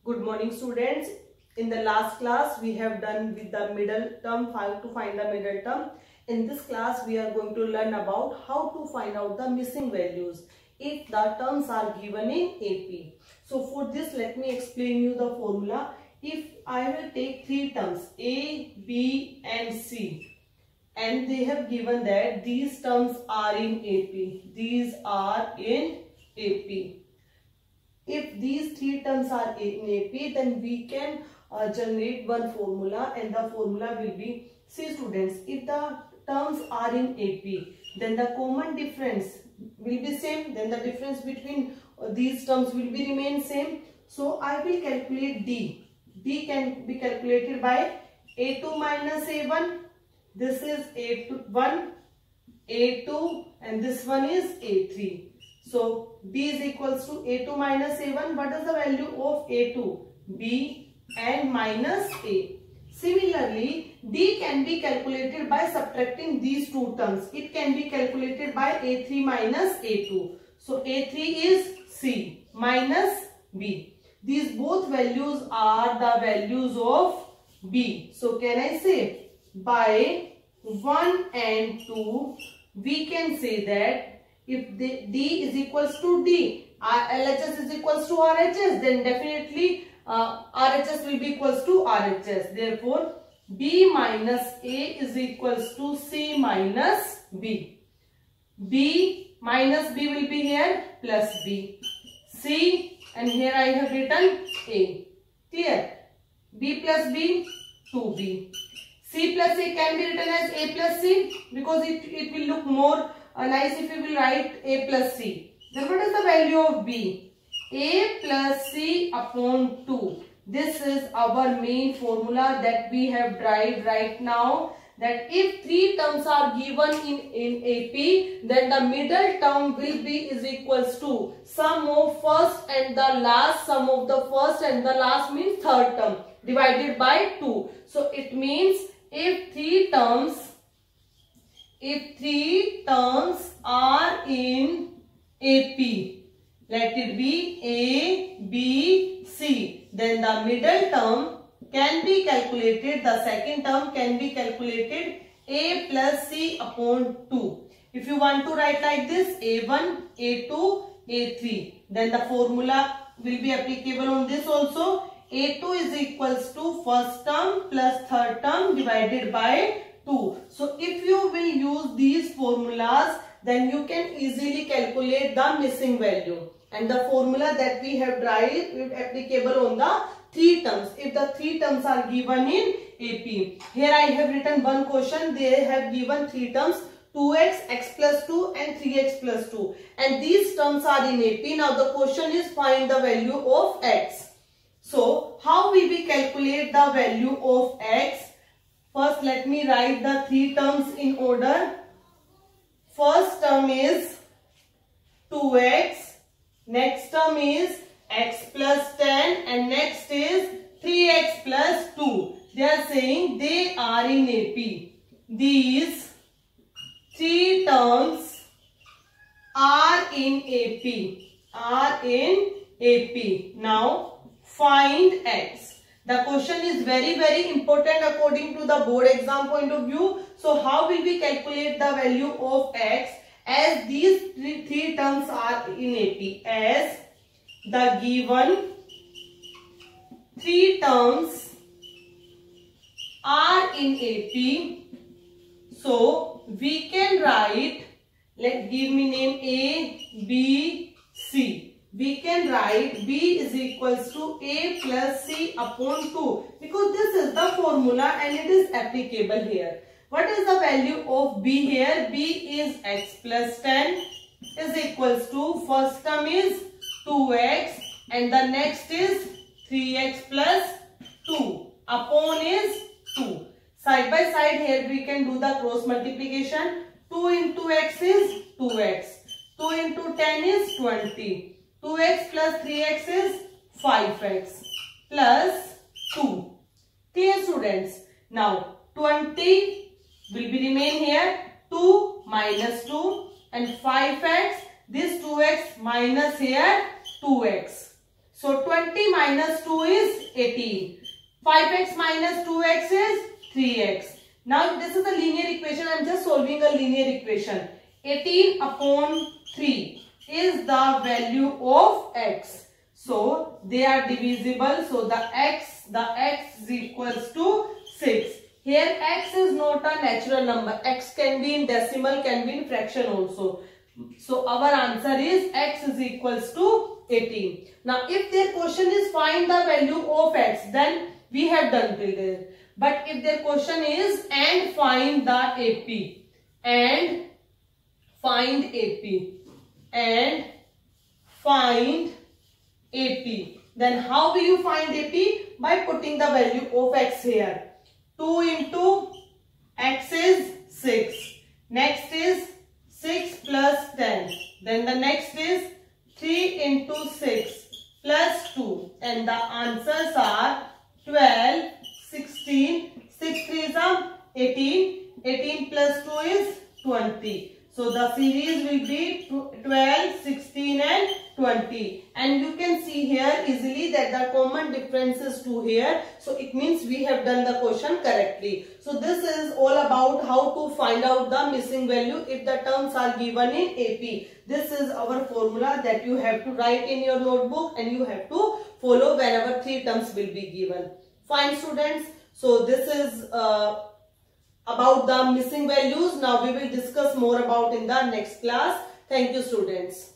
Good morning, students. In the last class, we have done with the middle term, to find the middle term. In this class, we are going to learn about how to find out the missing values if the terms are given in AP. So for this, let me explain you the formula. If I will take three terms A, B and C, and they have given that these terms are in AP. These are in AP. If these three terms are in AP, then we can generate one formula, and the formula will be, see students, if the terms are in AP, then the common difference will be same, then the difference between these terms will be remain same. So I will calculate D. D can be calculated by A2 minus A1. This is A1, A2 and this one is A3. So D is equals to A2 minus A1. What is the value of A2? B and minus A. Similarly, D can be calculated by subtracting these two terms. It can be calculated by A3 minus A2. So A3 is C minus B. These both values are the values of B. So can I say by 1 and 2, we can say that if D is equals to D, LHS is equals to RHS, then definitely RHS will be equals to RHS. Therefore, B minus A is equals to C minus B. B minus B will be here plus B. C and here I have written A. Clear? B plus B, 2B. C plus A can be written as A plus C because it will look more nice if you will write A plus C. Then what is the value of B? A plus C upon 2. This is our main formula that we have derived right now. That if three terms are given in AP, then the middle term will be is equals to sum of first and the last. Sum of the first and the last means third term divided by 2. So it means if three terms are in AP, let it be A, B, C, then the middle term can be calculated, the second term can be calculated A plus C upon 2. If you want to write like this, A1, A2, A3, then the formula will be applicable on this also. A2 is equals to first term plus third term divided by 2. So if you will use these formulas, then you can easily calculate the missing value. And the formula that we have derived is applicable on the three terms. If the three terms are given in AP. Here I have written one question. They have given three terms 2x, x plus 2 and 3x plus 2. And these terms are in AP. Now the question is find the value of x. So how we will calculate the value of x? First let me write the three terms in order. First term is 2x. Next term is x plus 10 and next is 3x plus 2. They are saying they are in AP. These three terms are in AP. Now find x. The question is very important according to the board exam point of view. So how will we calculate the value of x as these three terms are in AP? As the given three terms are in AP, so we can write, give me name A, B, C. We can write B is equals to A plus C upon 2 because this is the formula and it is applicable here. What is the value of B here? B is x plus 10 is equals to first term is 2x and the next is 3x plus 2 upon is 2. Side by side here we can do the cross multiplication. 2 into x is 2x. 2 into 10 is 20. 2x plus 3x is 5x plus 2. Clear students? Now 20 will be remain here. 2 minus 2 and 5x. This 2x minus here 2x. So 20 minus 2 is 18. 5x minus 2x is 3x. Now this is a linear equation. I am just solving a linear equation. 18 upon 3 is the value of x. So they are divisible. So the x is equals to 6. Here x is not a natural number. X can be in decimal, can be in fraction also. So our answer is x is equals to 18. Now if their question is find the value of x, then we have done till there. But if their question is and find the AP, and find AP, and find AP, then how will you find AP? By putting the value of x here. 2 into x is 6. Next is 6 plus 10. Then the next is 3 into 6 plus 2. And the answers are 12, 16, 6 3 is 18. 18 plus 2 is 20. So the series will be 12, 16 and 20. And you can see here easily that the common difference is 2 here. So it means we have done the question correctly. So this is all about how to find out the missing value if the terms are given in AP. This is our formula that you have to write in your notebook and you have to follow whenever 3 terms will be given. Fine students. So this is about the missing values. Now we will discuss more about in the next class. Thank you students.